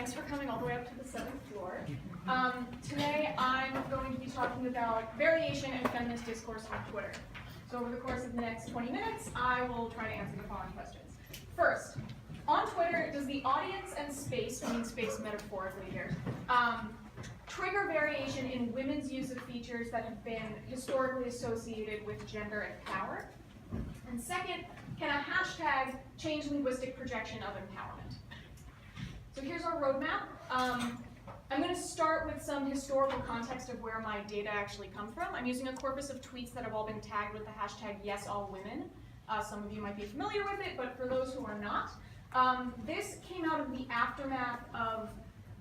thanks for coming all the way up to the 7th floor. Today I'm going to be talking about variation and feminist discourse on Twitter. So over the course of the next 20 minutes, I will try to answer the following questions. First, on Twitter, does the audience and space, I mean space metaphorically here, trigger variation in women's use of features that have been historically associated with gender and power? And second, can a hashtag change linguistic projection of empowerment? So here's our roadmap. I'm going to start with some historical context of where my data actually come from. I'm using a corpus of tweets that have all been tagged with the hashtag #YesAllWomen. Some of you might be familiar with it, but for those who are not, this came out of the aftermath of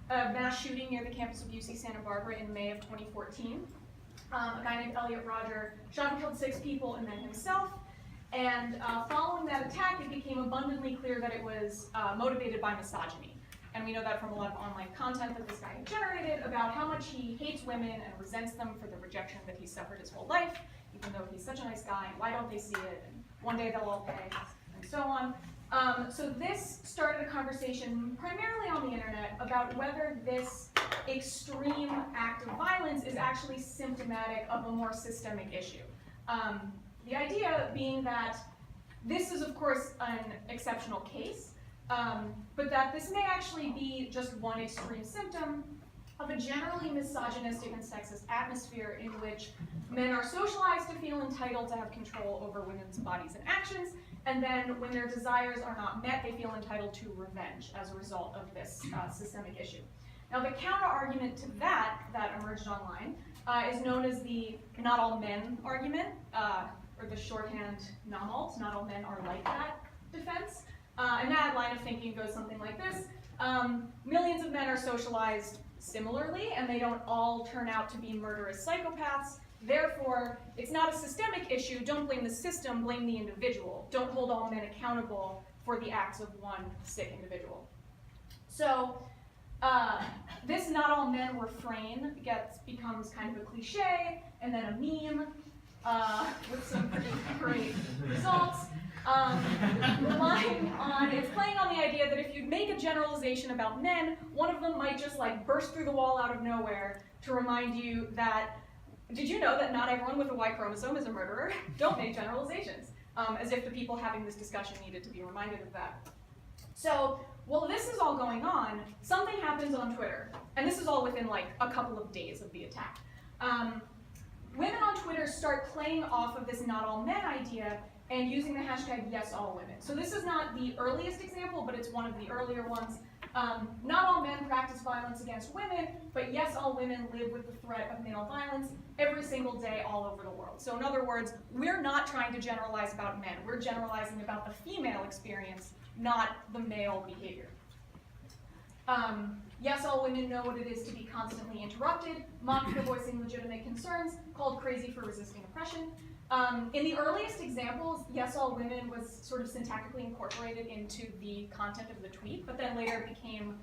a mass shooting near the campus of UC Santa Barbara in May of 2014. A guy named Elliot Rodger shot and killed 6 people and then himself. And following that attack, it became abundantly clear that it was motivated by misogyny. And we know that from a lot of online content that this guy generated about how much he hates women and resents them for the rejection that he suffered his whole life, even though he's such a nice guy, and why don't they see it, and one day they'll all pay, and so on. So this started a conversation primarily on the internet about whether this extreme act of violence is actually symptomatic of a more systemic issue. The idea being that this is, of course, an exceptional case, but that this may actually be just one extreme symptom of a generally misogynistic and sexist atmosphere in which men are socialized to feel entitled to have control over women's bodies and actions, and then when their desires are not met, they feel entitled to revenge as a result of this systemic issue. Now, the counter-argument to that emerged online is known as the not all men argument, or the shorthand NOMALT, not all men are like that defense. And that line of thinking goes something like this. Millions of men are socialized similarly, and they don't all turn out to be murderous psychopaths. Therefore, it's not a systemic issue. Don't blame the system, blame the individual. Don't hold all men accountable for the acts of one sick individual. So this not all men refrain becomes kind of a cliche, and then a meme with some pretty great results. It's playing on the idea that if you make a generalization about men, one of them might just like burst through the wall out of nowhere to remind you that, did you know that not everyone with a Y chromosome is a murderer? Don't make generalizations. As if the people having this discussion needed to be reminded of that. So, while this is all going on, something happens on Twitter. And this is all within like a couple of days of the attack. Women on Twitter start playing off of this not all men idea and using the hashtag #YesAllWomen. So this is not the earliest example, but it's one of the earlier ones. Not all men practice violence against women, but yes, all women live with the threat of male violence every single day all over the world. So in other words, we're not trying to generalize about men. We're generalizing about the female experience, not the male behavior. Yes, all women know what it is to be constantly interrupted, mocked for voicing legitimate concerns, called crazy for resisting oppression. In the earliest examples, yes, all women was sort of syntactically incorporated into the content of the tweet, but then later became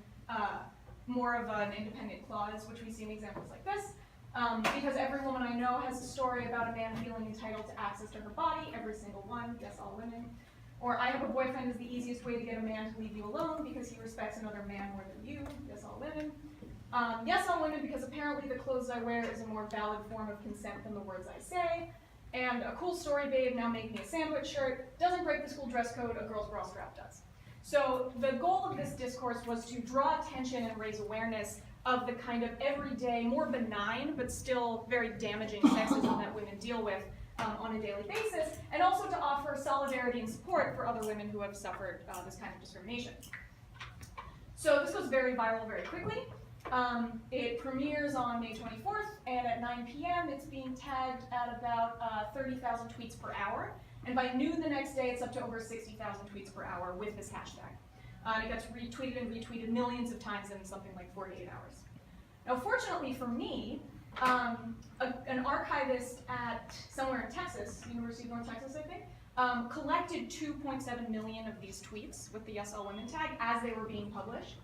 more of an independent clause, which we see in examples like this. Because every woman I know has a story about a man feeling entitled to access to her body, every single one, yes, all women. Or I have a boyfriend is the easiest way to get a man to leave you alone because he respects another man more than you, yes, all women. Yes, all women because apparently the clothes I wear is a more valid form of consent than the words I say. And a cool story, babe, now make me a sandwich shirt. Doesn't break the school dress code, a girl's bra strap does. So the goal of this discourse was to draw attention and raise awareness of the kind of everyday, more benign, but still very damaging sexism that women deal with on a daily basis, and also to offer solidarity and support for other women who have suffered this kind of discrimination. So this goes very viral very quickly. It premieres on May 24th, and at 9 p.m. it's being tagged at about 30,000 tweets per hour. And by noon the next day, it's up to over 60,000 tweets per hour with this hashtag. It gets retweeted and retweeted millions of times in something like 48 hours. Now, fortunately for me, an archivist at somewhere in Texas, University of North Texas, I think, collected 2.7 million of these tweets with the #YesAllWomen tag as they were being published.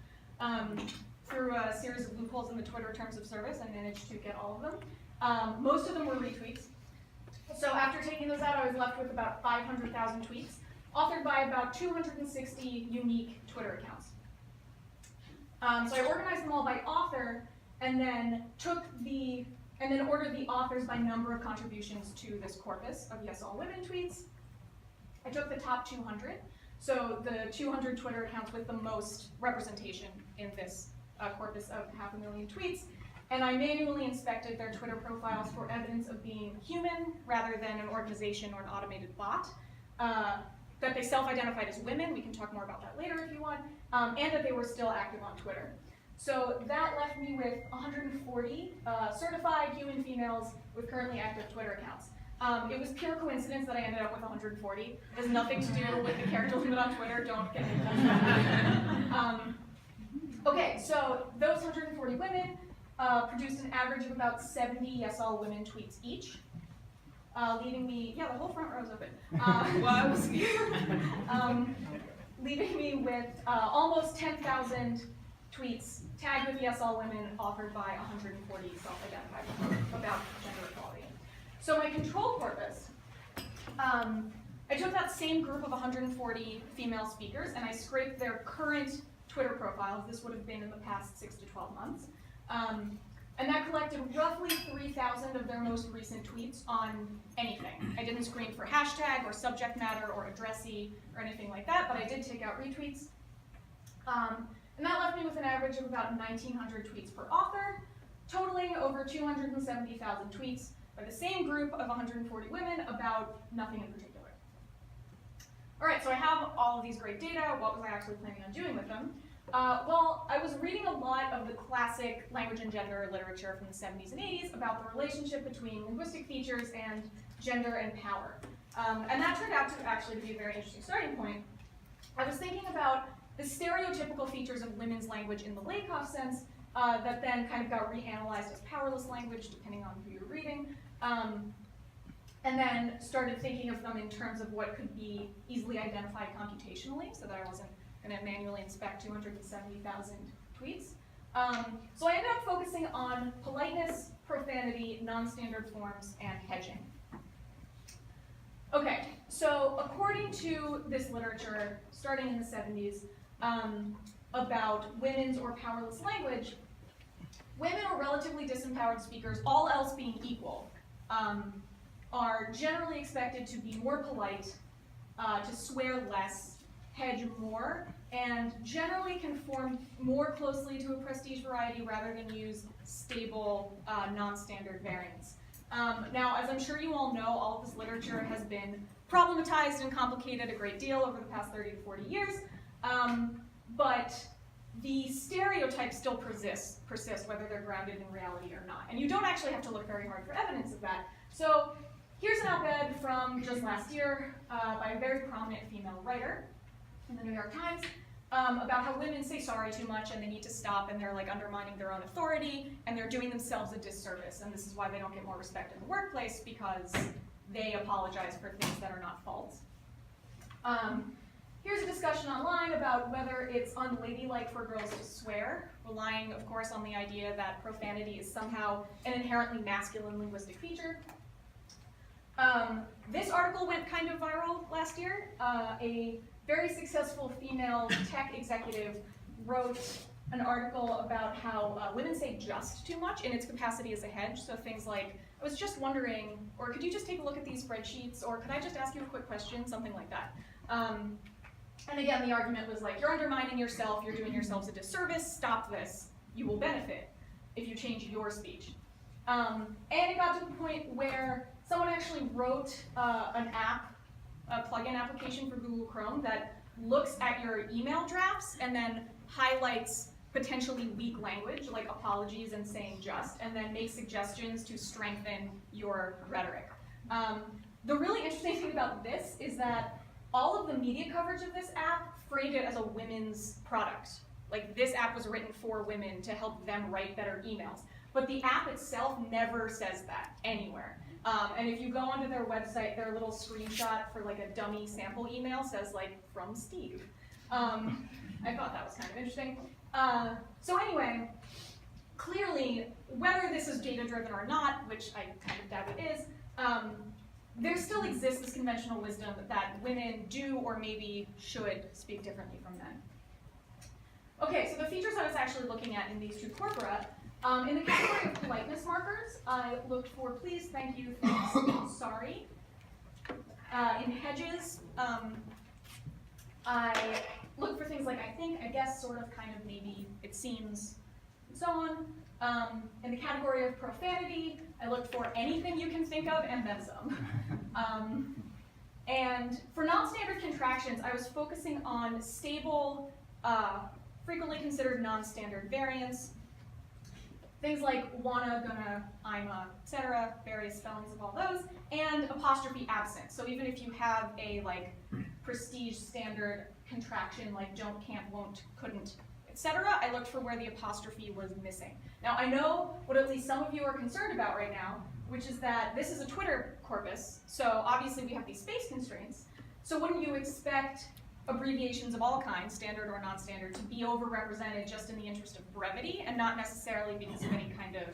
Through a series of loopholes in the Twitter terms of service, I managed to get all of them. Most of them were retweets. So after taking those out, I was left with about 500,000 tweets, authored by about 260 unique Twitter accounts. So I organized them all by author, and then ordered the authors by number of contributions to this corpus of Yes All Women tweets. I took the top 200, so the 200 Twitter accounts with the most representation in this corpus of 500,000 tweets, and I manually inspected their Twitter profiles for evidence of being human rather than an organization or an automated bot, that they self-identified as women, we can talk more about that later if you want, and that they were still active on Twitter. So that left me with 140 certified human females with currently active Twitter accounts. It was pure coincidence that I ended up with 140. It has nothing to do with the character limit on Twitter, don't get me. Okay, so those 140 women produced an average of about 70 Yes All Women tweets each, leaving me, yeah, the whole front row's open. Leaving me with almost 10,000 tweets tagged with Yes All Women, authored by 140 self-identified women about gender equality. So my control corpus, I took that same group of 140 female speakers and I scraped their current Twitter profiles. This would have been in the past 6 to 12 months. And that collected roughly 3,000 of their most recent tweets on anything. I didn't screen for hashtag or subject matter or addressee or anything like that, but I did take out retweets. And that left me with an average of about 1,900 tweets per author, totaling over 270,000 tweets by the same group of 140 women about nothing in particular. All right, so I have all of these great data. What was I actually planning on doing with them? Well, I was reading a lot of the classic language and gender literature from the 70s and 80s about the relationship between linguistic features and gender and power. And that turned out to actually be a very interesting starting point. I was thinking about the stereotypical features of women's language in the Lakoff sense that then kind of got reanalyzed as powerless language, depending on who you're reading, and then started thinking of them in terms of what could be easily identified computationally, so that I wasn't going to manually inspect 270,000 tweets. So I ended up focusing on politeness, profanity, non-standard forms, and hedging. Okay, so according to this literature, starting in the 70s, about women's or powerless language, women or relatively disempowered speakers, all else being equal, are generally expected to be more polite, to swear less, hedge more, and generally conform more closely to a prestige variety rather than use stable, non-standard variants. Now, as I'm sure you all know, all of this literature has been problematized and complicated a great deal over the past 30 to 40 years, but the stereotypes still persist, whether they're grounded in reality or not. And you don't actually have to look very hard for evidence of that. So here's an op-ed from just last year by a very prominent female writer in the New York Times about how women say sorry too much and they need to stop, and they're like undermining their own authority and they're doing themselves a disservice, and this is why they don't get more respect in the workplace, because they apologize for things that are not faults. Here's a discussion online about whether it's unladylike for girls to swear, relying, of course, on the idea that profanity is somehow an inherently masculine linguistic feature. This article went kind of viral last year. A very successful female tech executive wrote an article about how women say just too much in its capacity as a hedge. So things like, I was just wondering, or could you just take a look at these spreadsheets, or could I just ask you a quick question, something like that. And again, the argument was like, you're undermining yourself, you're doing yourselves a disservice, stop this, you will benefit if you change your speech. And it got to the point where someone actually wrote an app, a plugin application for Google Chrome that looks at your email drafts and then highlights potentially weak language, like apologies and saying just, and then makes suggestions to strengthen your rhetoric. The really interesting thing about this is that all of the media coverage of this app framed it as a women's product. Like, this app was written for women to help them write better emails. But the app itself never says that anywhere. And if you go onto their website, their little screenshot for like a dummy sample email says like, from Steve. I thought that was kind of interesting. So anyway, clearly, whether this is data-driven or not, which I kind of doubt it is, there still exists this conventional wisdom that women do or maybe should speak differently from men. Okay, so the features I was actually looking at in these two corpora, in the category of politeness markers, I looked for please, thank you, thanks, sorry. In hedges, I looked for things like I think, I guess, sort of, kind of, maybe, it seems, and so on. In the category of profanity, I looked for anything you can think of and then some. And for non-standard contractions, I was focusing on stable, frequently considered non-standard variants. Things like wanna, gonna, I'ma, etc., various spellings of all those, and apostrophe absent. So even if you have a like prestige standard contraction like don't, can't, won't, couldn't, etc., I looked for where the apostrophe was missing. Now I know what at least some of you are concerned about right now, which is that this is a Twitter corpus, so obviously we have these space constraints. So wouldn't you expect abbreviations of all kinds, standard or non-standard, to be overrepresented just in the interest of brevity and not necessarily because of any kind of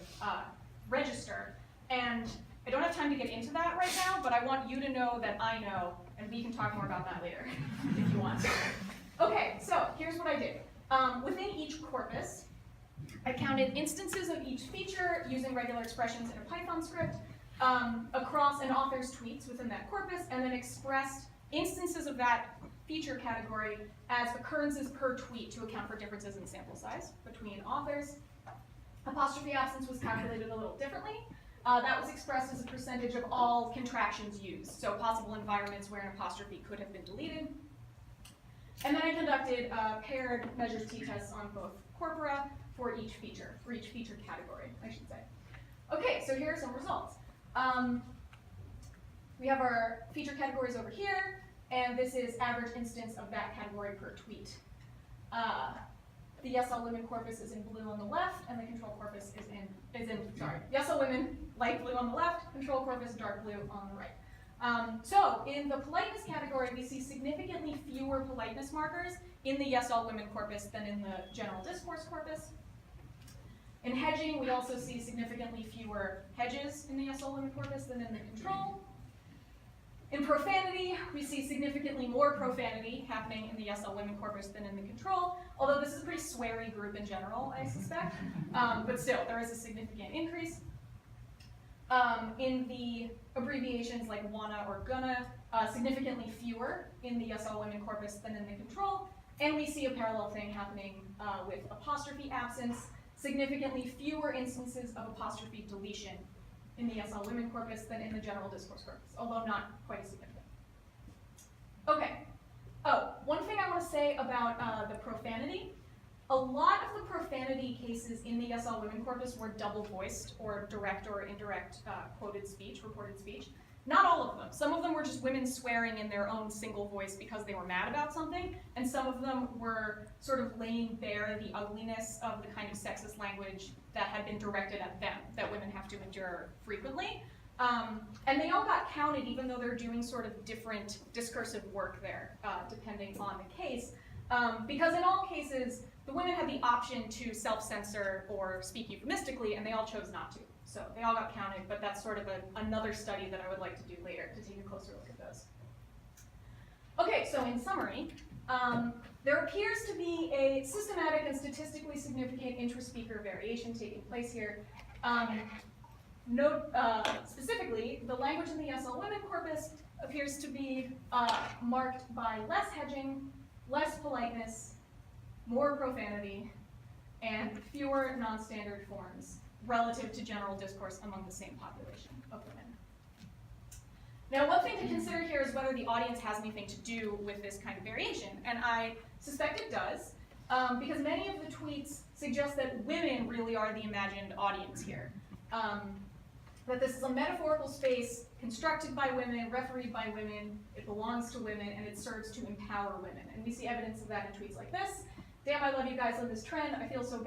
register? And I don't have time to get into that right now, but I want you to know that I know, and we can talk more about that later if you want. Okay, so here's what I did. Within each corpus, I counted instances of each feature using regular expressions in a Python script across an author's tweets within that corpus, and then expressed instances of that feature category as occurrences per tweet to account for differences in sample size between authors. Apostrophe absence was calculated a little differently. That was expressed as a percentage of all contractions used, so possible environments where an apostrophe could have been deleted. And then I conducted paired measures t-tests on both corpora for each feature category, I should say. Okay, so here are some results. We have our feature categories over here, and this is average instance of that category per tweet. The yes all women corpus is in blue on the left, and the control corpus is in yes all women, light blue on the left, control corpus, dark blue on the right. So in the politeness category, we see significantly fewer politeness markers in the yes all women corpus than in the general discourse corpus. In hedging, we also see significantly fewer hedges in the yes all women corpus than in the control. In profanity, we see significantly more profanity happening in the yes all women corpus than in the control, although this is a pretty sweary group in general, I suspect. But still, there is a significant increase. In the abbreviations like wanna or gonna, significantly fewer in the yes all women corpus than in the control, and we see a parallel thing happening with apostrophe absence, significantly fewer instances of apostrophe deletion in the yes all women corpus than in the general discourse corpus, although not quite as significant. Okay. Oh, one thing I want to say about the profanity. A lot of the profanity cases in the yes all women corpus were double voiced or direct or indirect quoted speech, reported speech. Not all of them. Some of them were just women swearing in their own single voice because they were mad about something, and some of them were sort of laying bare the ugliness of the kind of sexist language that had been directed at them, that women have to endure frequently. And they all got counted, even though they're doing sort of different discursive work there, depending on the case. Because in all cases, the women had the option to self-censor or speak euphemistically, and they all chose not to. So they all got counted, but that's sort of another study that I would like to do later to take a closer look at those. Okay, so in summary, there appears to be a systematic and statistically significant intra-speaker variation taking place here. Note specifically, the language in the yes all women corpus appears to be marked by less hedging, less politeness, more profanity, and fewer non-standard forms relative to general discourse among the same population of women. Now, one thing to consider here is whether the audience has anything to do with this kind of variation, and I suspect it does, because many of the tweets suggest that women really are the imagined audience here. That this is a metaphorical space constructed by women, refereed by women, it belongs to women, and it serves to empower women. And we see evidence of that in tweets like this. Damn, I love you guys on this trend. I feel so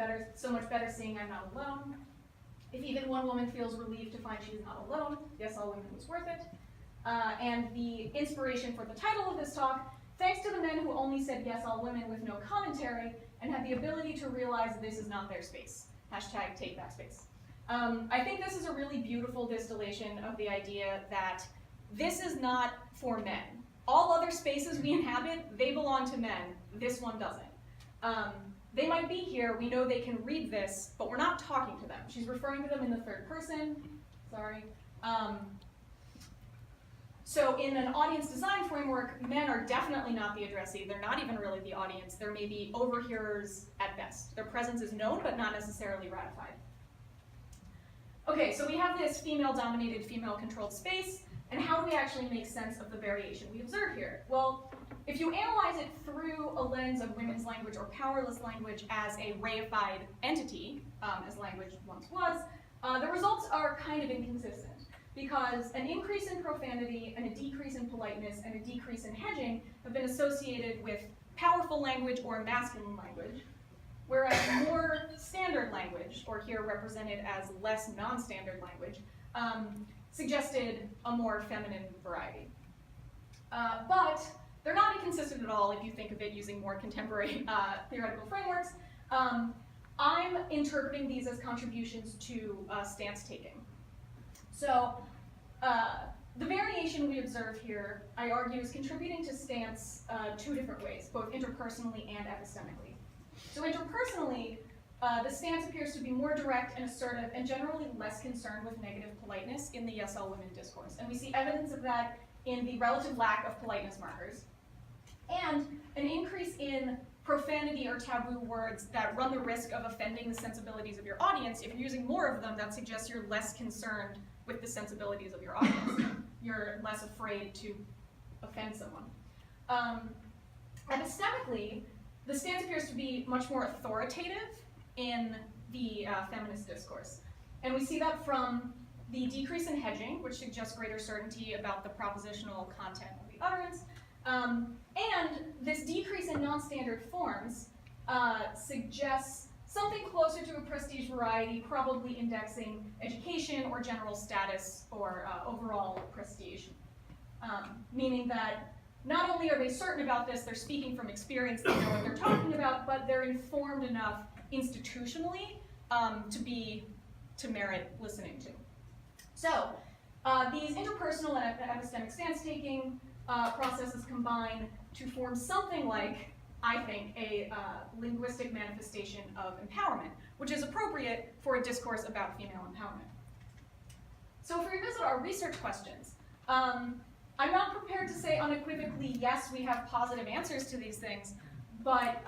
much better seeing I'm not alone. If even one woman feels relieved to find she is not alone, yes, all women was worth it. And the inspiration for the title of this talk, thanks to the men who only said yes, all women with no commentary, and had the ability to realize this is not their space. Hashtag take back space. I think this is a really beautiful distillation of the idea that this is not for men. All other spaces we inhabit, they belong to men. This one doesn't. They might be here, we know they can read this, but we're not talking to them. She's referring to them in the third person, sorry. So in an audience design framework, men are definitely not the addressee. They're not even really the audience. They're maybe overhearers at best. Their presence is known, but not necessarily ratified. Okay, so we have this female-dominated, female-controlled space, and how do we actually make sense of the variation we observe here? Well, if you analyze it through a lens of women's language or powerless language as a reified entity, as language once was, the results are kind of inconsistent, because an increase in profanity and a decrease in politeness and a decrease in hedging have been associated with powerful language or masculine language, whereas more standard language, or here represented as less non-standard language, suggested a more feminine variety. But they're not inconsistent at all if you think of it using more contemporary theoretical frameworks. I'm interpreting these as contributions to stance taking. So the variation we observe here, I argue, is contributing to stance two different ways, both interpersonally and epistemically. So interpersonally, the stance appears to be more direct and assertive and generally less concerned with negative politeness in the Yes All Women discourse. And we see evidence of that in the relative lack of politeness markers, and an increase in profanity or taboo words that run the risk of offending the sensibilities of your audience. If you're using more of them, that suggests you're less concerned with the sensibilities of your audience. You're less afraid to offend someone. Epistemically, the stance appears to be much more authoritative in the feminist discourse. And we see that from the decrease in hedging, which suggests greater certainty about the propositional content of the utterance, and this decrease in non-standard forms suggests something closer to a prestige variety, probably indexing education or general status or overall prestige. Meaning that not only are they certain about this, they're speaking from experience, they know what they're talking about, but they're informed enough institutionally to merit listening to. So these interpersonal and epistemic stance-taking processes combine to form something like, I think, a linguistic manifestation of empowerment, which is appropriate for a discourse about female empowerment. So if we revisit our research questions, I'm not prepared to say unequivocally, yes, we have positive answers to these things, but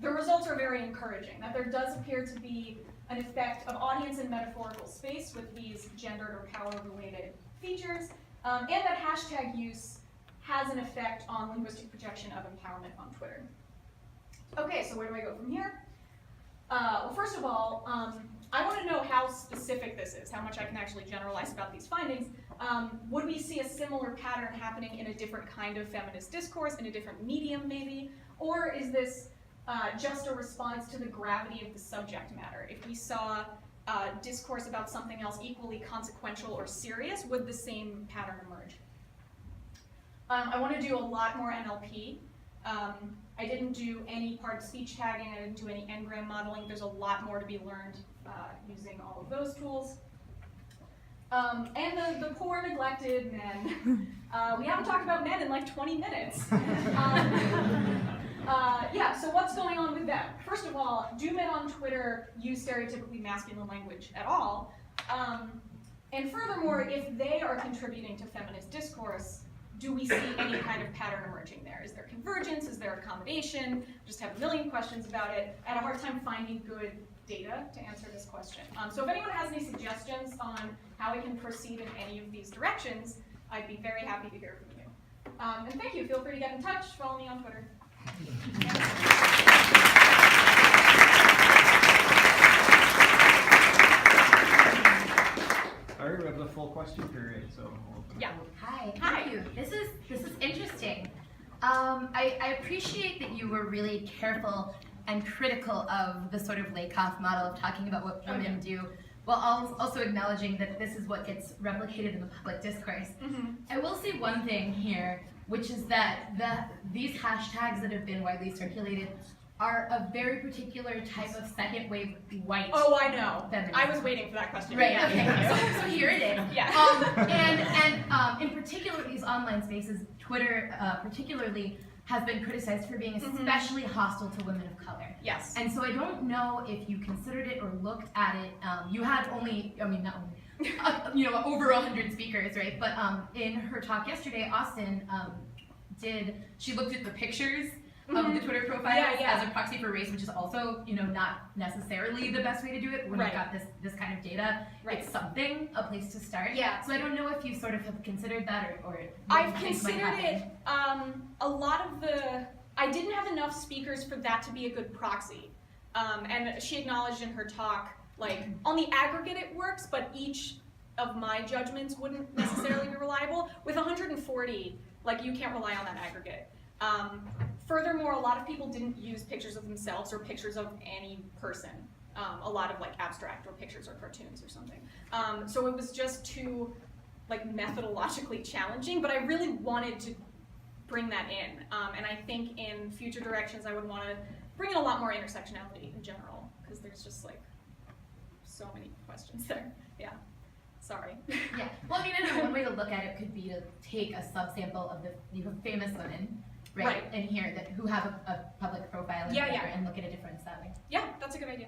the results are very encouraging, that there does appear to be an effect of audience and metaphorical space with these gendered or power-related features, and that hashtag use has an effect on linguistic projection of empowerment on Twitter. Okay, so where do I go from here? Well, first of all, I want to know how specific this is, how much I can actually generalize about these findings. Would we see a similar pattern happening in a different kind of feminist discourse, in a different medium maybe? Or is this just a response to the gravity of the subject matter? If we saw discourse about something else equally consequential or serious, would the same pattern emerge? I want to do a lot more NLP. I didn't do any part speech tagging, I didn't do any n-gram modeling. There's a lot more to be learned using all of those tools. And the poor neglected men. We haven't talked about men in like 20 minutes. Yeah, so what's going on with them? First of all, do men on Twitter use stereotypically masculine language at all? And furthermore, if they are contributing to feminist discourse, do we see any kind of pattern emerging there? Is there convergence? Is there accommodation? Just have a million questions about it. I had a hard time finding good data to answer this question. So if anyone has any suggestions on how we can proceed in any of these directions, I'd be very happy to hear from you. And thank you. Feel free to get in touch. Follow me on Twitter. All right, we have the full question period, so yeah. Hi. Thank you. This is interesting. I appreciate that you were really careful and critical of the sort of Lakoff model of talking about what women do, while also acknowledging that this is what gets replicated in the public discourse. Mm-hmm. I will say one thing here, which is that these hashtags that have been widely circulated are a very particular type of second wave white. Oh, I know. Feminism. I was waiting for that question. Right. Yeah. Okay. So here it is. Yeah. And in particular, these online spaces, Twitter particularly, has been criticized for being especially hostile to women of color. Yes. And so I don't know if you considered it or looked at it. You had only, I mean, not only, over 100 speakers, right? But in her talk yesterday, Austin she looked at the pictures of the Twitter profiles as a proxy for race, which is also, not necessarily the best way to do it when you've got this kind of data. It's something, a place to start. Yeah. So I don't know if you sort of have considered that or I've considered it. A lot of I didn't have enough speakers for that to be a good proxy. And she acknowledged in her talk, like, on the aggregate it works, but each of my judgments wouldn't necessarily be reliable. With 140, like, you can't rely on that aggregate. Furthermore, a lot of people didn't use pictures of themselves or pictures of any person. A lot of, like, abstract or pictures or cartoons or something. So it was just too, like, methodologically challenging, but I really wanted to bring that in. And I think in future directions I would want to bring in a lot more intersectionality in general, because there's just, like, so many questions there. Yeah. Sorry. Yeah. Well, I mean, I know one way to look at it could be to take a subsample of the famous women, right? And here who have a public profile and look at a difference that way. Yeah, that's a good idea.